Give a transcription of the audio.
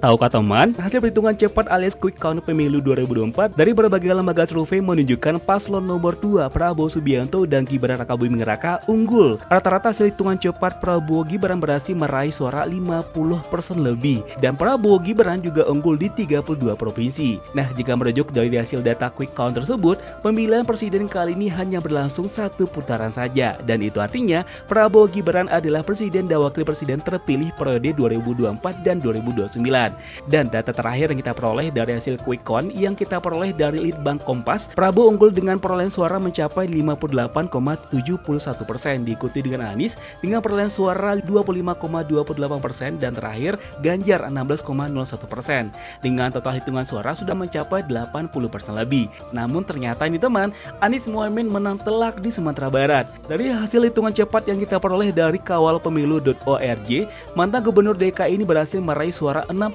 Tahukah teman, hasil perhitungan cepat alias quick count pemilu 2024 dari berbagai lembaga survei menunjukkan paslon nomor 2 Prabowo Subianto dan Gibran Rakabuming Raka unggul. Rata-rata hasil hitungan cepat Prabowo Gibran berhasil meraih suara 50% lebih dan Prabowo Gibran juga unggul di 32 provinsi. Nah, jika merujuk dari hasil data quick count tersebut, pemilihan presiden kali ini hanya berlangsung satu putaran saja dan itu artinya Prabowo Gibran adalah presiden dan wakil presiden terpilih periode 2024 dan 2029. Dan data terakhir yang kita peroleh dari hasil quick count yang kita peroleh dari Litbang Kompas, Prabowo unggul dengan perolehan suara mencapai 58,71%, diikuti dengan Anies dengan perolehan suara 25,28% dan terakhir Ganjar 16,01%. Dengan total hitungan suara sudah mencapai 80% lebih. Namun ternyata ini teman, Anies Mohaimin menang telak di Sumatera Barat. Dari hasil hitungan cepat yang kita peroleh dari kawalpemilu.org, mantan gubernur DKI ini berhasil meraih suara 60